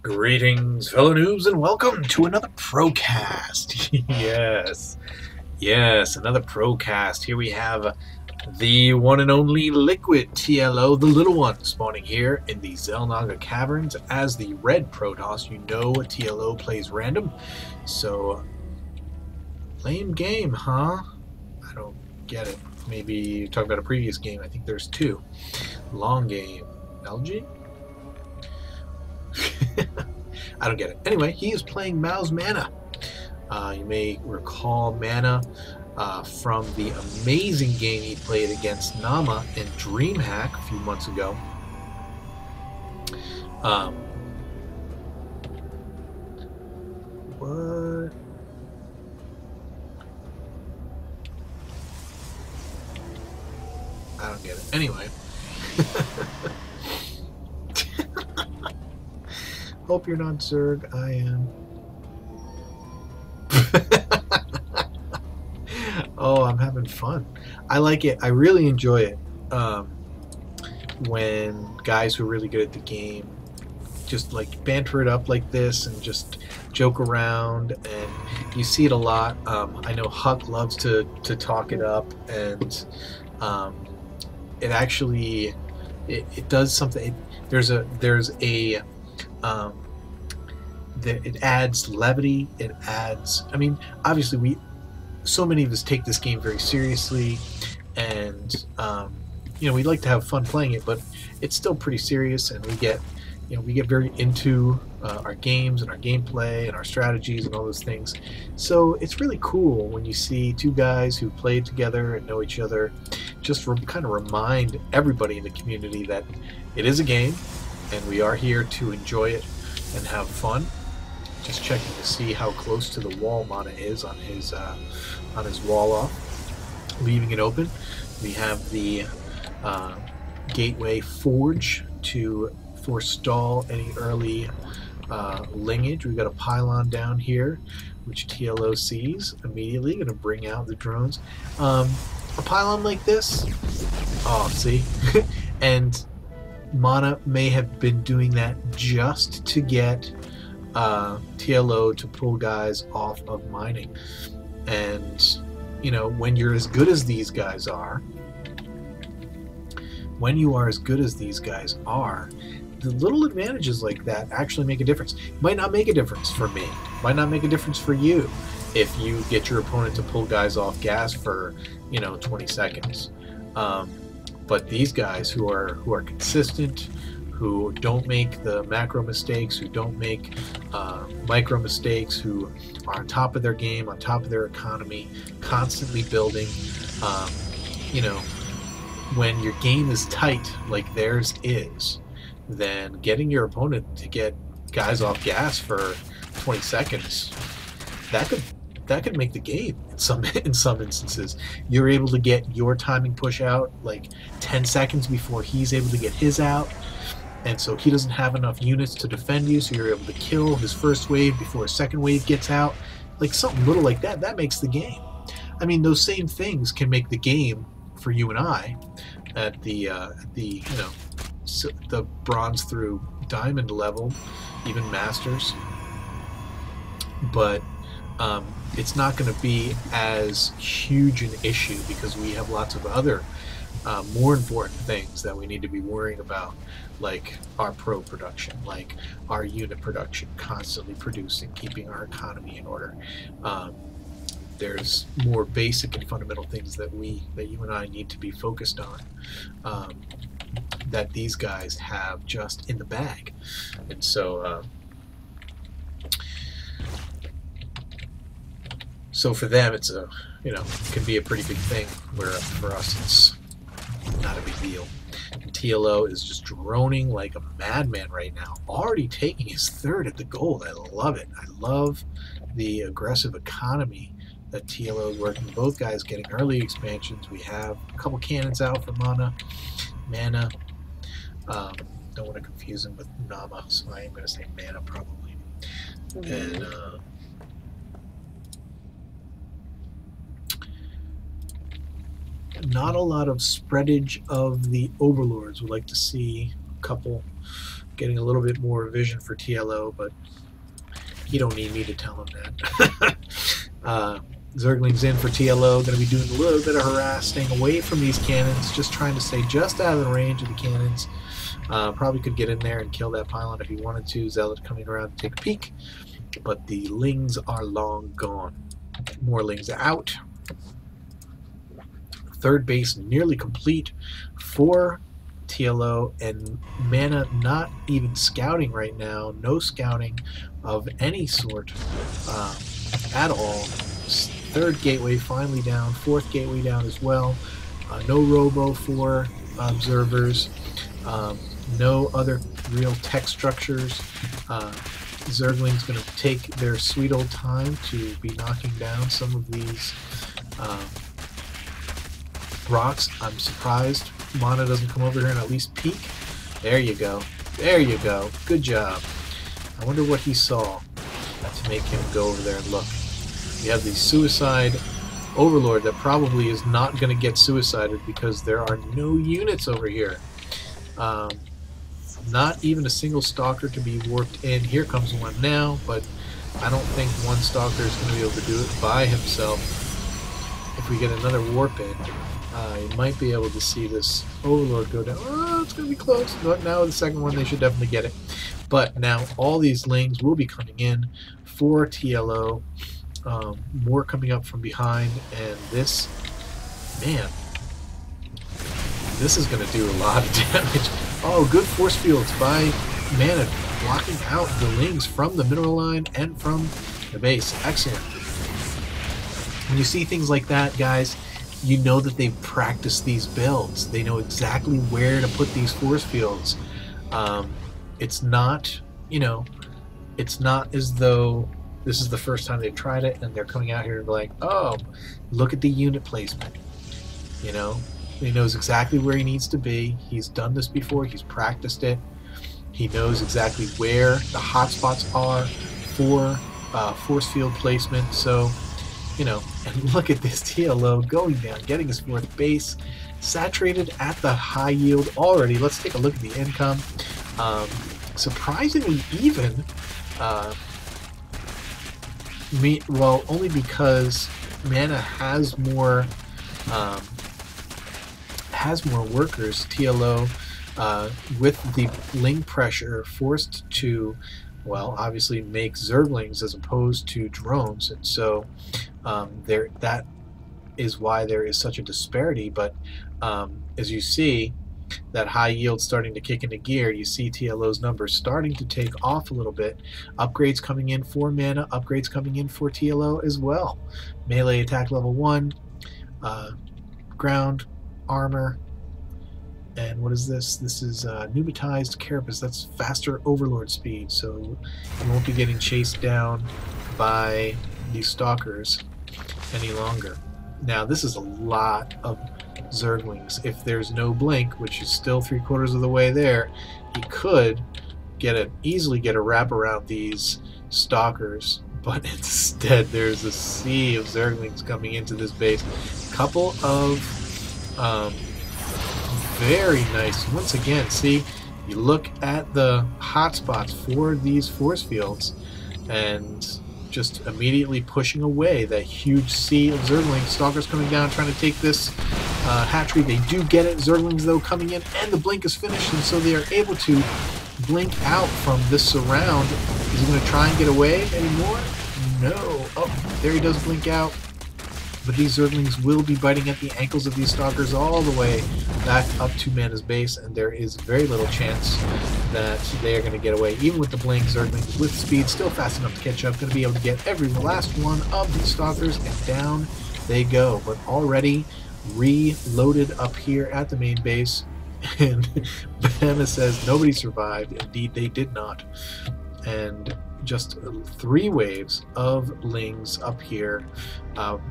Greetings, fellow noobs, and welcome to another ProCast. yes, another ProCast. Here we have the one and only LiquidTLO, the little one, spawning here in the Xel'Naga Caverns as the red Protoss. You know TLO plays random, so lame game, huh? I don't get it. Maybe talk about a previous game. I think there's two. Long game. LG? I don't get it. Anyway, he is playing MouzMana. You may recall Mana from the amazing game he played against Nama in DreamHack a few months ago. What? I don't get it. Anyway. Hope you're not Zerg. I am. Oh, I'm having fun. I like it. I really enjoy it. When guys who are really good at the game just like banter it up like this and just joke around, and you see it a lot. I know Huck loves to talk it up, and it actually it does something. It adds levity. It adds. I mean, obviously, so many of us take this game very seriously, and we like to have fun playing it, but it's still pretty serious, and we get very into our games and our gameplay and our strategies and all those things. So it's really cool when you see two guys who play together and know each other, just kind of remind everybody in the community that it is a game, and we are here to enjoy it and have fun. Just checking to see how close to the wall Mana is on his wall off, leaving it open. We have the gateway forge to forestall any early linkage. We've got a pylon down here, which TLO sees immediately. Going to bring out the drones. A pylon like this. Oh, see, and Mana may have been doing that just to get TLO to pull guys off of mining. And when you're as good as these guys are, the little advantages like that actually make a difference. Might not make a difference for me, might not make a difference for you if you get your opponent to pull guys off gas for 20 seconds. But these guys who are consistent, who don't make the macro mistakes, who don't make micro mistakes, who are on top of their game, on top of their economy, constantly building. When your game is tight like theirs is, then getting your opponent to get guys off gas for 20 seconds, that could make the game in some instances. You're able to get your timing push out like 10 seconds before he's able to get his out, and so he doesn't have enough units to defend you, so you're able to kill his first wave before his second wave gets out. Like something little like that makes the game. I mean, those same things can make the game for you and I at the bronze through diamond level, even masters. But it's not going to be as huge an issue because we have lots of other more important things that we need to be worrying about, like our pro production, like our unit production, constantly producing, keeping our economy in order. There's more basic and fundamental things that you and I need to be focused on, that these guys have just in the bag. And so so for them it's can be a pretty big thing, where for us it's not a big deal. And TLO is just droning like a madman right now, already taking his third at the gold. I love it. I love the aggressive economy that TLO is working. Both guys getting early expansions. We have a couple cannons out for Mana. Don't want to confuse him with Nama, so I am going to say Mana probably. And not a lot of spreadage of the overlords. Would like to see a couple getting a little bit more vision for TLO, but you don't need me to tell him that. Zergling's in for TLO, going to be doing a little bit of harass, staying away from these cannons, just trying to stay just out of the range of the cannons. Probably could get in there and kill that pylon if he wanted to. Zealot coming around to take a peek, but the lings are long gone. More lings out. Third base nearly complete for TLO, and Mana not even scouting right now. No scouting of any sort at all. Third gateway finally down. Fourth gateway down as well. No robo for observers. No other real tech structures. Zergling's going to take their sweet old time to be knocking down some of these rocks. I'm surprised Mana doesn't come over here and at least peek. There you go. There you go. Good job. I wonder what he saw to make him go over there and look. You have the suicide overlord that probably is not going to get suicided because there are no units over here. Not even a single stalker to be warped in. Here comes one now, but I don't think one stalker is going to be able to do it by himself. If we get another warp in, you might be able to see this overlord go down. Oh, it's going to be close. But now the second one, they should definitely get it. But now all these lings will be coming in for TLO. More coming up from behind, and this, man, this is going to do a lot of damage. Oh, good force fields by Mana, blocking out the lings from the mineral line and from the base. Excellent. When you see things like that, guys, you know that they've practiced these builds. They know exactly where to put these force fields. It's not, you know, it's not as though this is the first time they've tried it and they're coming out here and like, oh, look at the unit placement. You know, he knows exactly where he needs to be. He's done this before. He's practiced it. He knows exactly where the hot spots are for force field placement. So, you know, and look at this TLO going down, getting his fourth base, saturated at the high yield already. Let's take a look at the income. Surprisingly even. Well, only because Mana has more workers. TLO with the ling pressure forced to, well, obviously make Zerglings as opposed to drones, and so that is why there is such a disparity. But as you see, that high yield starting to kick into gear, you see TLO's numbers starting to take off a little bit. Upgrades coming in for Mana, upgrades coming in for TLO as well. Melee attack level 1, ground armor, and what is this? This is Nuubitized Carapace. That's faster overlord speed, so you won't be getting chased down by these stalkers any longer. Now this is a lot of Zerglings. If there's no blink, which is still 3/4 of the way there, he could easily get a wrap around these stalkers, but instead there's a sea of Zerglings coming into this base. Couple of very nice, once again, see, you look at the hotspots for these force fields and just immediately pushing away that huge sea of Zerglings. Stalkers coming down, trying to take this hatchery. They do get it. Zerglings, though, coming in, and the blink is finished, and so they are able to blink out from this surround. Is he going to try and get away anymore? No. Oh, there he does blink out. But these Zerglings will be biting at the ankles of these stalkers all the way back up to Mana's base, and there is very little chance that they are going to get away. Even with the blink, Zerglings with speed, still fast enough to catch up, going to be able to get every last one of these stalkers, and down they go. But already reloaded up here at the main base, and Mana says nobody survived. Indeed, they did not. And just 3 waves of lings up here,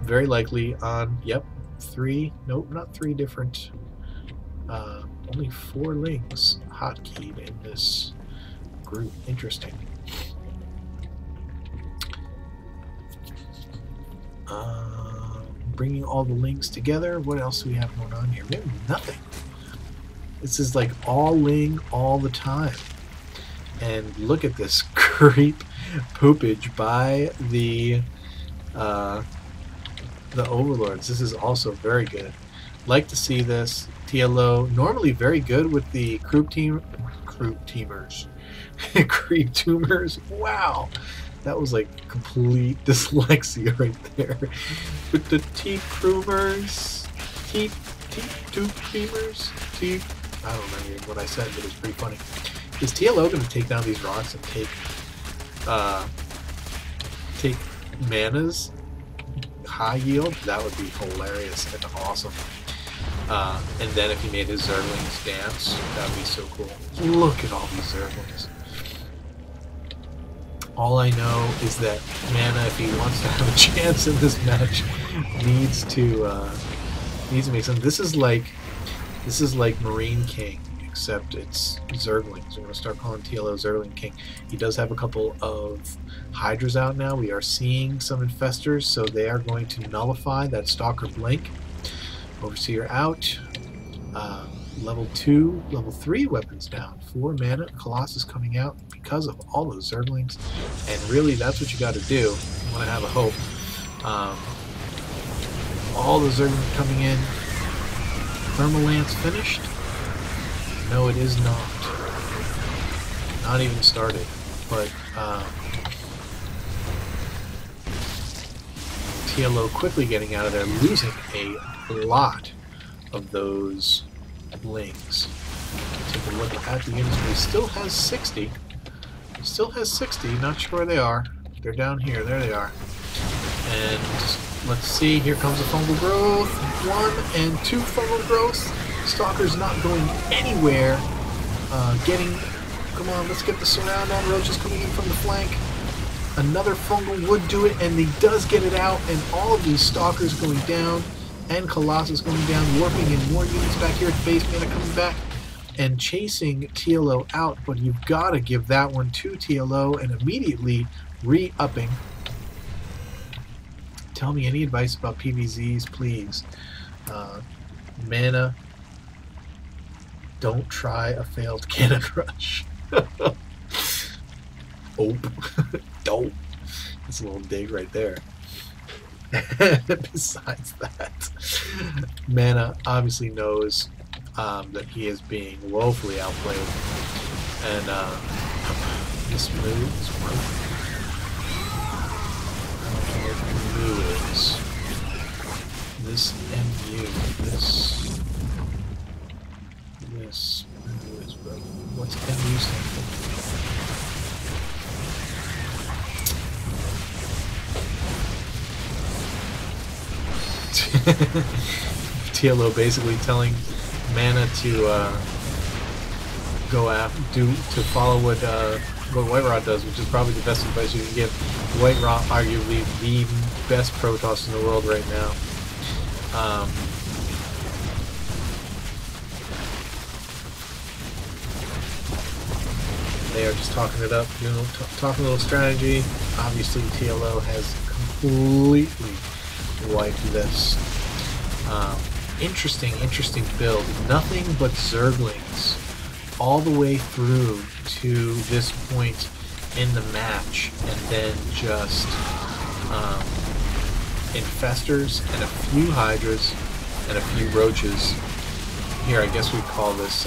very likely on, yep, 3, nope, not 3 different, only 4 lings hotkeyed in this group. Interesting. Bringing all the lings together. What else do we have going on here? We have nothing. This is like all ling all the time. And look at this creep poopage by the overlords. This is also very good. Like to see this. TLO normally very good with the creep teamers. Creep tumors. Wow. That was like complete dyslexia right there. With the T-Crewmers. T-Creamers. I don't remember what I said, but it's pretty funny. Is TLO going to take down these rocks and take Mana's high yield? That would be hilarious and awesome. And then if he made his Zerglings dance, that would be so cool. Look at all these Zerglings. All I know is that Mana, if he wants to have a chance in this match, needs to make some. This is like Marine King, except it's Zerglings. We're gonna start calling TLO Zergling King. He does have a couple of Hydras out now. We are seeing some Infestors, so they are going to nullify that Stalker Blink. Overseer out. Level 2, level 3 weapons down. 4 mana. Colossus coming out because of all those Zerglings. And really, that's what you got to do. You want to have a hope. All the Zerglings coming in. Thermal Lance finished? No, it is not. Not even started. But TLO quickly getting out of there, losing a lot of those Lings. Take a look at the units. He still has 60. Still has 60. Not sure where they are. They're down here. There they are. And let's see. Here comes a fungal growth. 1 and 2 fungal growths. Stalker's not going anywhere. Come on, let's get the surround on. Roaches coming in from the flank. Another fungal would do it, and he does get it out. And all of these Stalkers going down. And Colossus going down, warping in more units back here at base. Mana coming back and chasing TLO out, but you've got to give that one to TLO and immediately re-upping. Tell me any advice about PVZs, please. Mana, don't try a failed cannon rush. Oh, don't. That's a little dig right there. Besides that, Mana obviously knows that he is being woefully outplayed, and this move is broken. This MU, this move is broken. What's MU stand for? TLO basically telling Mana to follow what White Rod does, which is probably the best advice you can give. White Rod, arguably the best Protoss in the world right now. They are just talking it up, talking a little strategy. Obviously, TLO has completely wiped this. Interesting build. Nothing but Zerglings all the way through to this point in the match, and then just Infestors and a few Hydras and a few Roaches. Here, I guess we call this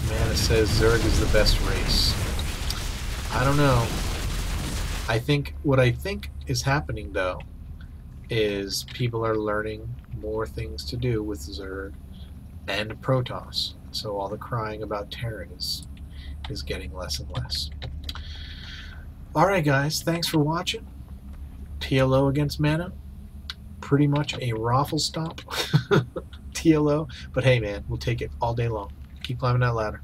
Mana says Zerg is the best race. I don't know. What I think is happening though is people are learning more things to do with Zerg and Protoss. So all the crying about Terran is getting less and less. Alright guys, thanks for watching. TLO against Mana. Pretty much a raffle stomp. TLO. But hey man, we'll take it all day long. Keep climbing that ladder.